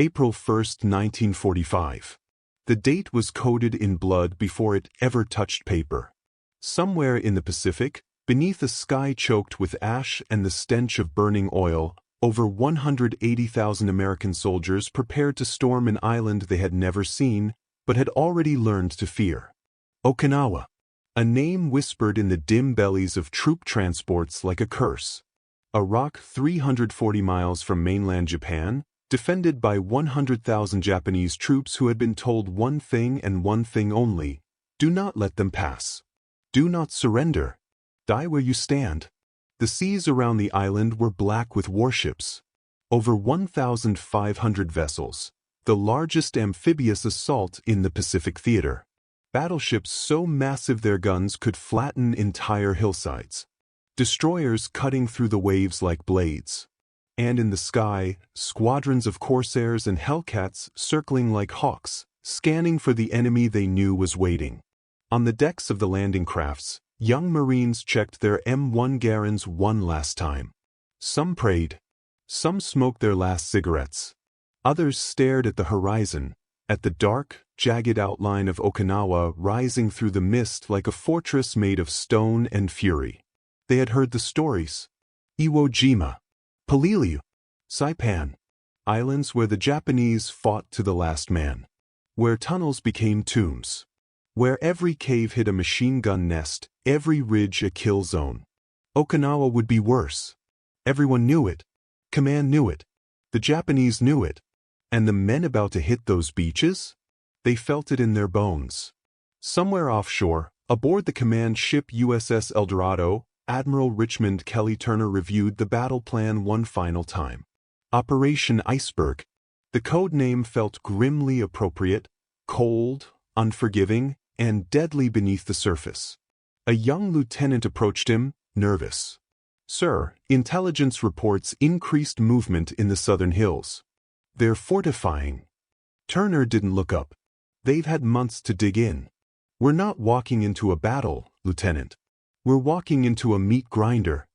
April 1, 1945. The date was coded in blood before it ever touched paper. Somewhere in the Pacific, beneath a sky choked with ash and the stench of burning oil, over 180,000 American soldiers prepared to storm an island they had never seen, but had already learned to fear. Okinawa. A name whispered in the dim bellies of troop transports like a curse. A rock 340 miles from mainland Japan, defended by 100,000 Japanese troops who had been told one thing and one thing only: do not let them pass. Do not surrender. Die where you stand. The seas around the island were black with warships. Over 1,500 vessels, the largest amphibious assault in the Pacific theater. Battleships so massive their guns could flatten entire hillsides. Destroyers cutting through the waves like blades. And in the sky, squadrons of corsairs and hellcats circling like hawks, scanning for the enemy they knew was waiting. On the decks of the landing crafts, young Marines checked their M1 Garans one last time. Some prayed. Some smoked their last cigarettes. Others stared at the horizon, at the dark, jagged outline of Okinawa rising through the mist like a fortress made of stone and fury. They had heard the stories. Iwo Jima, Peleliu, Saipan, islands where the Japanese fought to the last man. Where tunnels became tombs. Where every cave hid a machine gun nest, every ridge a kill zone. Okinawa would be worse. Everyone knew it. Command knew it. The Japanese knew it. And the men about to hit those beaches? They felt it in their bones. Somewhere offshore, aboard the command ship USS Eldorado, Admiral Richmond Kelly Turner reviewed the battle plan one final time. Operation Iceberg. The code name felt grimly appropriate, cold, unforgiving, and deadly beneath the surface. A young lieutenant approached him, nervous. "Sir, intelligence reports increased movement in the southern hills. They're fortifying." Turner didn't look up. "They've had months to dig in. We're not walking into a battle, Lieutenant. We're walking into a meat grinder."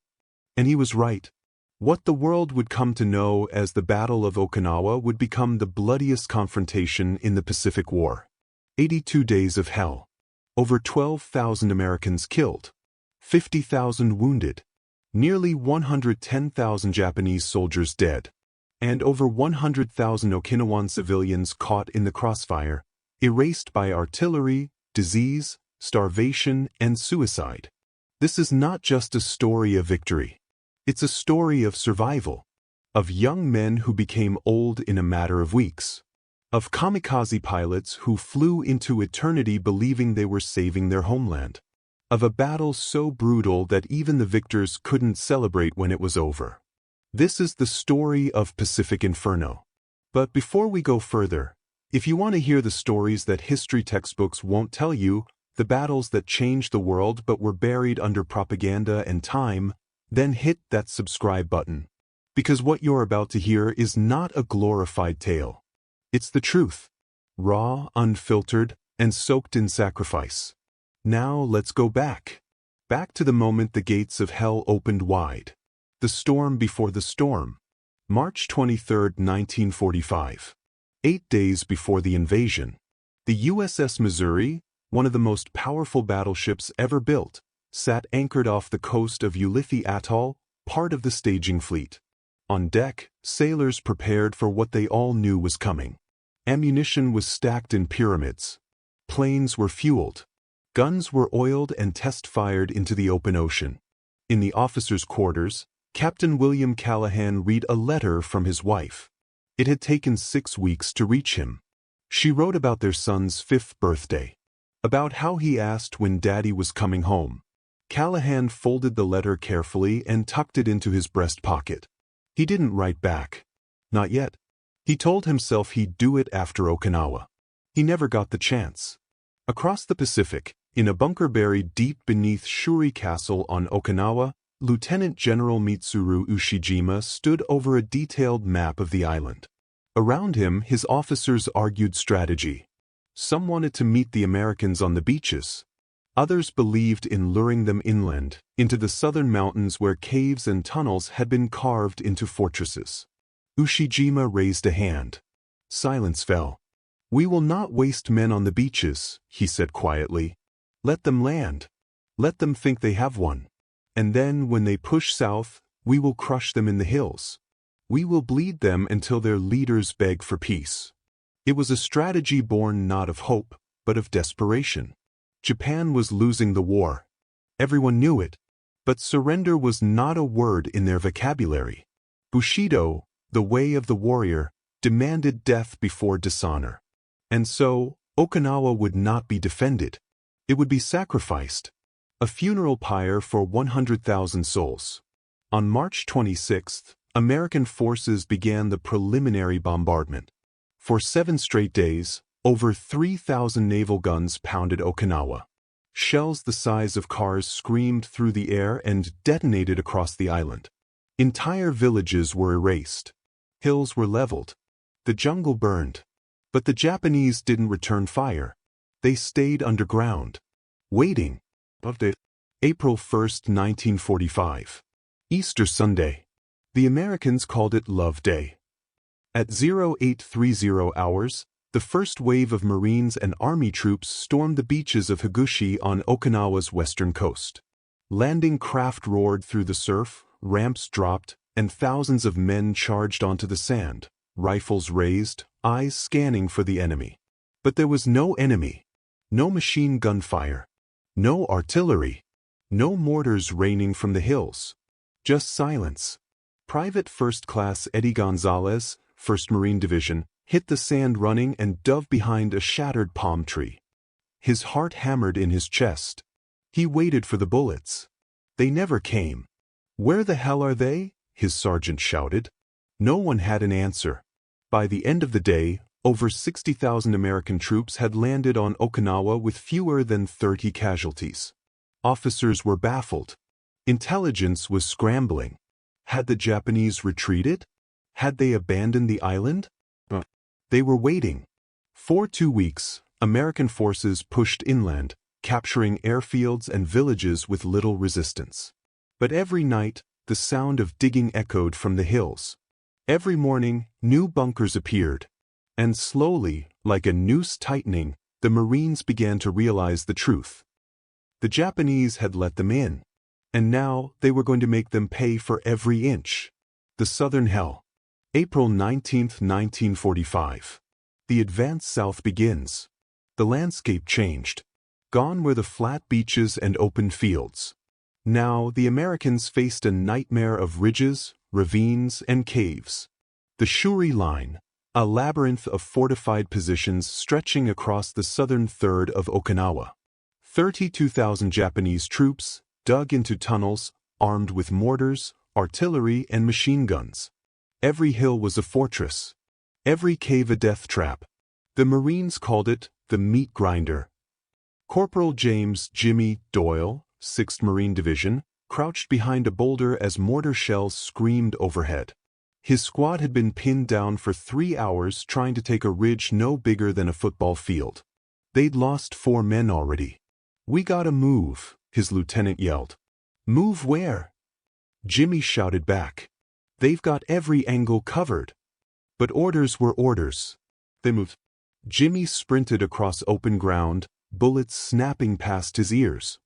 And he was right. What the world would come to know as the Battle of Okinawa would become the bloodiest confrontation in the Pacific War. 82 days of hell. Over 12,000 Americans killed. 50,000 wounded. Nearly 110,000 Japanese soldiers dead. And over 100,000 Okinawan civilians caught in the crossfire, erased by artillery, disease, starvation, and suicide. This is not just a story of victory. It's a story of survival. Of young men who became old in a matter of weeks. Of kamikaze pilots who flew into eternity believing they were saving their homeland. Of a battle so brutal that even the victors couldn't celebrate when it was over. This is the story of Pacific Inferno. But before we go further, if you want to hear the stories that history textbooks won't tell you, the battles that changed the world but were buried under propaganda and time, then hit that subscribe button. Because what you're about to hear is not a glorified tale. It's the truth. Raw, unfiltered, and soaked in sacrifice. Now let's go back. Back to the moment the gates of hell opened wide. The storm before the storm. March 23, 1945. 8 days before the invasion. The USS Missouri, one of the most powerful battleships ever built, sat anchored off the coast of Ulithi Atoll, part of the staging fleet. On deck, sailors prepared for what they all knew was coming. Ammunition was stacked in pyramids. Planes were fueled. Guns were oiled and test-fired into the open ocean. In the officers' quarters, Captain William Callahan read a letter from his wife. It had taken 6 weeks to reach him. She wrote about their son's 5th birthday. About how he asked when Daddy was coming home. Callahan folded the letter carefully and tucked it into his breast pocket. He didn't write back. Not yet. He told himself he'd do it after Okinawa. He never got the chance. Across the Pacific, in a bunker buried deep beneath Shuri Castle on Okinawa, Lieutenant General Mitsuru Ushijima stood over a detailed map of the island. Around him, his officers argued strategy. Some wanted to meet the Americans on the beaches. Others believed in luring them inland, into the southern mountains where caves and tunnels had been carved into fortresses. Ushijima raised a hand. Silence fell. "We will not waste men on the beaches," he said quietly. "Let them land. Let them think they have won. And then, when they push south, we will crush them in the hills. We will bleed them until their leaders beg for peace." It was a strategy born not of hope, but of desperation. Japan was losing the war. Everyone knew it. But surrender was not a word in their vocabulary. Bushido, the way of the warrior, demanded death before dishonor. And so, Okinawa would not be defended. It would be sacrificed. A funeral pyre for 100,000 souls. On March 26, American forces began the preliminary bombardment. For 7 straight days, over 3,000 naval guns pounded Okinawa. Shells the size of cars screamed through the air and detonated across the island. Entire villages were erased. Hills were leveled. The jungle burned. But the Japanese didn't return fire. They stayed underground, waiting. April 1, 1945. Easter Sunday. The Americans called it Love Day. At 0830 hours, the first wave of Marines and Army troops stormed the beaches of Hagushi on Okinawa's western coast. Landing craft roared through the surf, ramps dropped, and thousands of men charged onto the sand, rifles raised, eyes scanning for the enemy. But there was no enemy. No machine gun fire. No artillery. No mortars raining from the hills. Just silence. Private First Class Eddie Gonzalez, 1st Marine Division, hit the sand running and dove behind a shattered palm tree. His heart hammered in his chest. He waited for the bullets. They never came. "Where the hell are they?" his sergeant shouted. No one had an answer. By the end of the day, over 60,000 American troops had landed on Okinawa with fewer than 30 casualties. Officers were baffled. Intelligence was scrambling. Had the Japanese retreated? Had they abandoned the island? They were waiting. For 2 weeks, American forces pushed inland, capturing airfields and villages with little resistance. But every night, the sound of digging echoed from the hills. Every morning, new bunkers appeared. And slowly, like a noose tightening, the Marines began to realize the truth. The Japanese had let them in. And now they were going to make them pay for every inch. The Southern Hell. April 19, 1945. The advance south begins. The landscape changed. Gone were the flat beaches and open fields. Now the Americans faced a nightmare of ridges, ravines, and caves. The Shuri line, a labyrinth of fortified positions stretching across the southern third of Okinawa. 32,000 Japanese troops dug into tunnels, armed with mortars, artillery, and machine guns. Every hill was a fortress. Every cave a death trap. The Marines called it the meat grinder. Corporal James "Jimmy" Doyle, 6th Marine Division, crouched behind a boulder as mortar shells screamed overhead. His squad had been pinned down for 3 hours trying to take a ridge no bigger than a football field. They'd lost 4 men already. "We gotta move," his lieutenant yelled. "Move where?" Jimmy shouted back. "They've got every angle covered." But orders were orders. They moved. Jimmy sprinted across open ground, bullets snapping past his ears.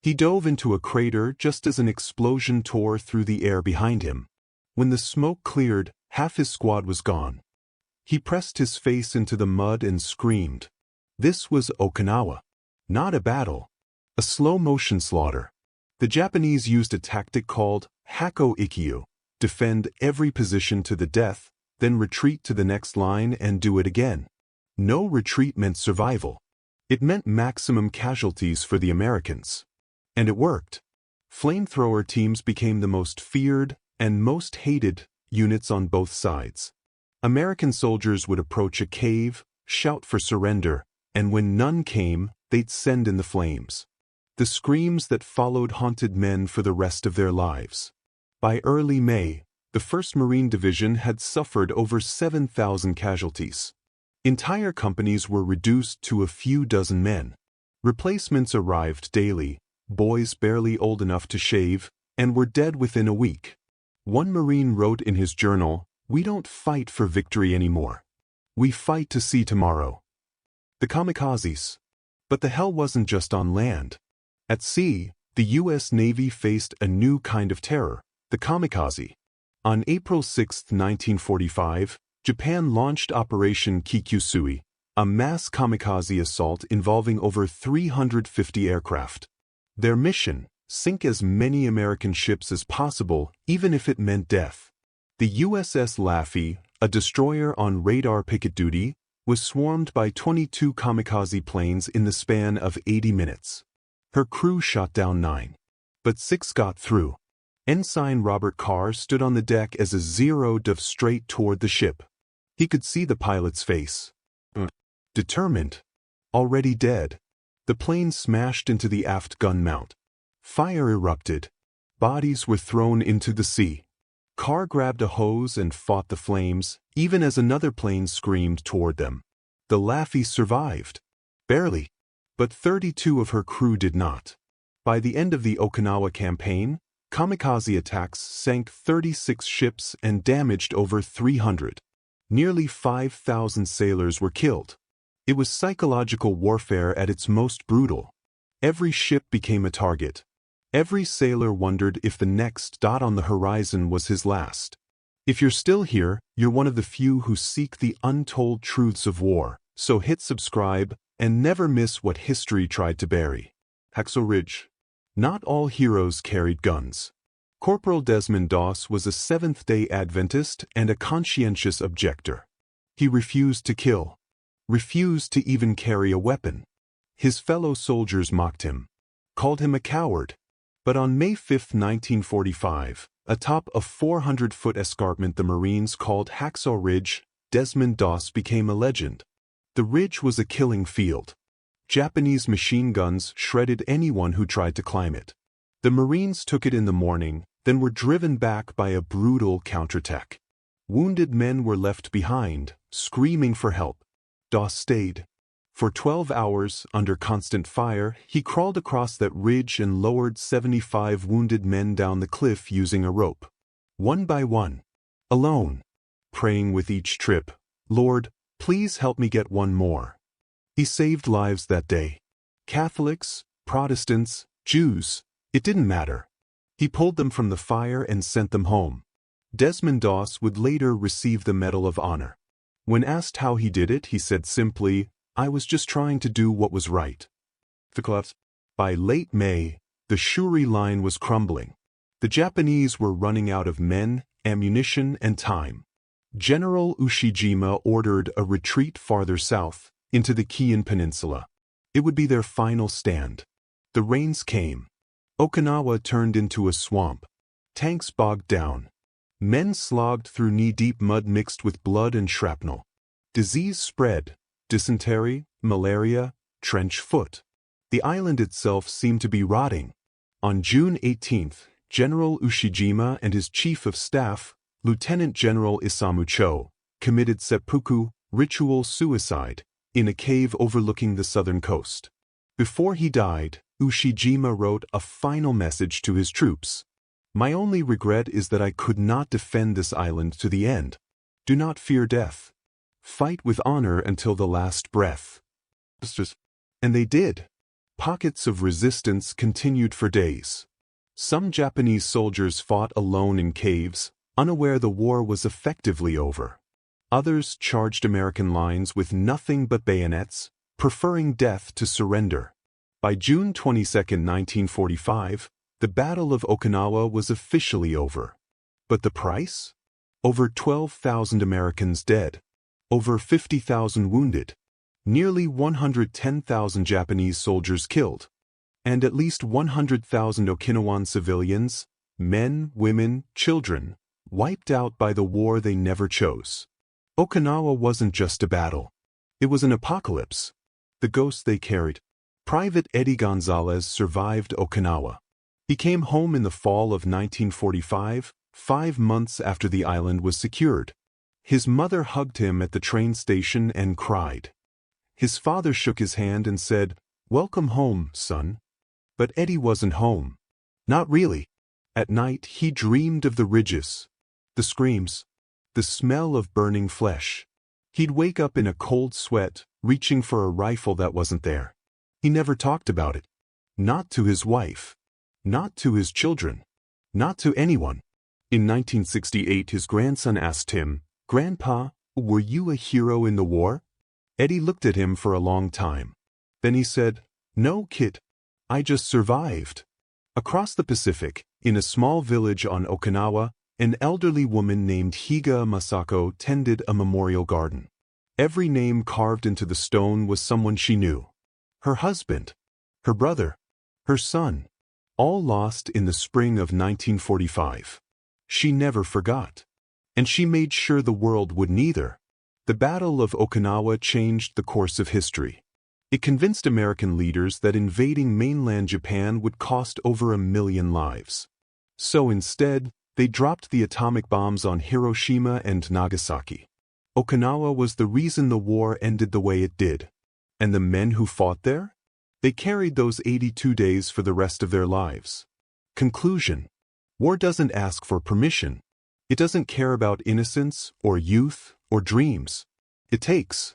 He dove into a crater just as an explosion tore through the air behind him. When the smoke cleared, half his squad was gone. He pressed his face into the mud and screamed. This was Okinawa. Not a battle. A slow-motion slaughter. The Japanese used a tactic called Hako Ikkyu. Defend every position to the death, then retreat to the next line and do it again. No retreat meant survival. It meant maximum casualties for the Americans. And it worked. Flamethrower teams became the most feared and most hated units on both sides. American soldiers would approach a cave, shout for surrender, and when none came, they'd send in the flames. The screams that followed haunted men for the rest of their lives. By early May, the 1st Marine Division had suffered over 7,000 casualties. Entire companies were reduced to a few dozen men. Replacements arrived daily, boys barely old enough to shave, and were dead within a week. One Marine wrote in his journal, "We don't fight for victory anymore. We fight to see tomorrow. The kamikazes. But the hell wasn't just on land. At sea, the U.S. Navy faced a new kind of terror, the kamikaze. On April 6, 1945, Japan launched Operation Kikyusui, a mass kamikaze assault involving over 350 aircraft. Their mission: sink as many American ships as possible, even if it meant death. The USS Laffey, a destroyer on radar picket duty, was swarmed by 22 kamikaze planes in the span of 80 minutes. Her crew shot down 9. But 6 got through. Ensign Robert Carr stood on the deck as a Zero dove straight toward the ship. He could see the pilot's face. Determined. Already dead. The plane smashed into the aft gun mount. Fire erupted. Bodies were thrown into the sea. Carr grabbed a hose and fought the flames, even as another plane screamed toward them. The Laffey survived. Barely. But 32 of her crew did not. By the end of the Okinawa campaign, kamikaze attacks sank 36 ships and damaged over 300. Nearly 5,000 sailors were killed. It was psychological warfare at its most brutal. Every ship became a target. Every sailor wondered if the next dot on the horizon was his last. If you're still here, you're one of the few who seek the untold truths of war, so hit subscribe and never miss what history tried to bury. Hacksaw Ridge. Not all heroes carried guns. Corporal Desmond Doss was a Seventh-day Adventist and a conscientious objector. He refused to kill. Refused to even carry a weapon. His fellow soldiers mocked him. Called him a coward. But on May 5, 1945, atop a 400-foot escarpment the Marines called Hacksaw Ridge, Desmond Doss became a legend. The ridge was a killing field. Japanese machine guns shredded anyone who tried to climb it. The Marines took it in the morning, then were driven back by a brutal counterattack. Wounded men were left behind, screaming for help. Doss stayed. For 12 hours, under constant fire, he crawled across that ridge and lowered 75 wounded men down the cliff using a rope. One by one. Alone. Praying with each trip, "Lord, please help me get one more." He saved lives that day. Catholics, Protestants, Jews, it didn't matter. He pulled them from the fire and sent them home. Desmond Doss would later receive the Medal of Honor. When asked how he did it, he said simply, "I was just trying to do what was right." By late May, the Shuri line was crumbling. The Japanese were running out of men, ammunition, and time. General Ushijima ordered a retreat farther south, into the Kiin Peninsula. It would be their final stand. The rains came. Okinawa turned into a swamp. Tanks bogged down. Men slogged through knee-deep mud mixed with blood and shrapnel. Disease spread. Dysentery, malaria, trench foot. The island itself seemed to be rotting. On June 18, General Ushijima and his chief of staff, Lieutenant General Isamu Cho, committed seppuku, ritual suicide, in a cave overlooking the southern coast. Before he died, Ushijima wrote a final message to his troops. "My only regret is that I could not defend this island to the end. Do not fear death. Fight with honor until the last breath." And they did. Pockets of resistance continued for days. Some Japanese soldiers fought alone in caves, unaware the war was effectively over. Others charged American lines with nothing but bayonets, preferring death to surrender. By June 22, 1945, the Battle of Okinawa was officially over. But the price? Over 12,000 Americans dead. Over 50,000 wounded. Nearly 110,000 Japanese soldiers killed. And at least 100,000 Okinawan civilians, men, women, children, wiped out by the war they never chose. Okinawa wasn't just a battle. It was an apocalypse. The ghost they carried. Private Eddie Gonzalez survived Okinawa. He came home in the fall of 1945, 5 months after the island was secured. His mother hugged him at the train station and cried. His father shook his hand and said, "Welcome home, son." But Eddie wasn't home. Not really. At night he dreamed of the ridges, the screams, the smell of burning flesh. He'd wake up in a cold sweat, reaching for a rifle that wasn't there. He never talked about it. Not to his wife. Not to his children. Not to anyone. In 1968, his grandson asked him, "Grandpa, were you a hero in the war?" Eddie looked at him for a long time. Then he said, "No, kid. I just survived." Across the Pacific, in a small village on Okinawa, an elderly woman named Higa Masako tended a memorial garden. Every name carved into the stone was someone she knew. Her husband, her brother, her son, all lost in the spring of 1945. She never forgot. And she made sure the world wouldn't either. The Battle of Okinawa changed the course of history. It convinced American leaders that invading mainland Japan would cost over 1 million lives. So instead, they dropped the atomic bombs on Hiroshima and Nagasaki. Okinawa was the reason the war ended the way it did. And the men who fought there? They carried those 82 days for the rest of their lives. Conclusion: war doesn't ask for permission. It doesn't care about innocence or youth or dreams. It takes,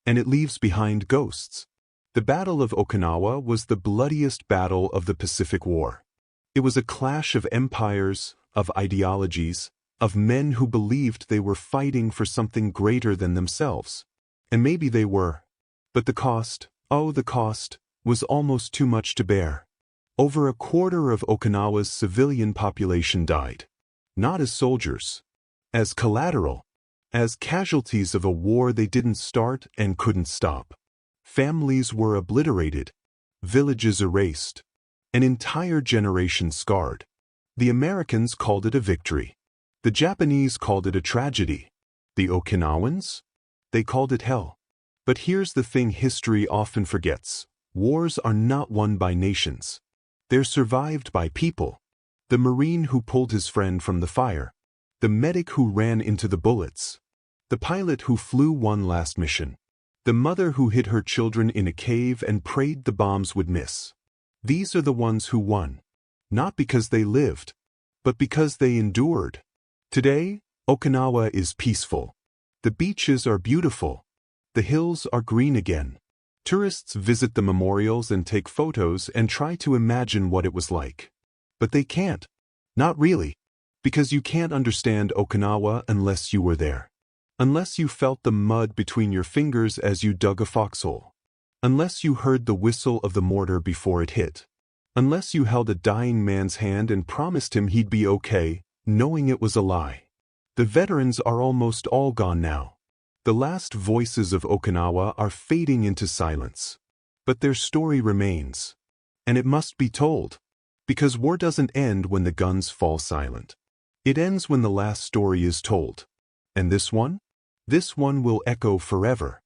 and it leaves behind ghosts. The Battle of Okinawa was the bloodiest battle of the Pacific War. It was a clash of empires, of ideologies, of men who believed they were fighting for something greater than themselves. And maybe they were. But the cost, oh the cost, was almost too much to bear. Over a quarter of Okinawa's civilian population died. Not as soldiers. As collateral. As casualties of a war they didn't start and couldn't stop. Families were obliterated. Villages erased. An entire generation scarred. The Americans called it a victory. The Japanese called it a tragedy. The Okinawans? They called it hell. But here's the thing history often forgets. Wars are not won by nations. They're survived by people. The Marine who pulled his friend from the fire. The medic who ran into the bullets. The pilot who flew one last mission. The mother who hid her children in a cave and prayed the bombs would miss. These are the ones who won. Not because they lived, but because they endured. Today, Okinawa is peaceful. The beaches are beautiful. The hills are green again. Tourists visit the memorials and take photos and try to imagine what it was like. But they can't. Not really. Because you can't understand Okinawa unless you were there. Unless you felt the mud between your fingers as you dug a foxhole. Unless you heard the whistle of the mortar before it hit. Unless you held a dying man's hand and promised him he'd be okay, knowing it was a lie. The veterans are almost all gone now. The last voices of Okinawa are fading into silence. But their story remains. And it must be told. Because war doesn't end when the guns fall silent. It ends when the last story is told. And this one? This one will echo forever.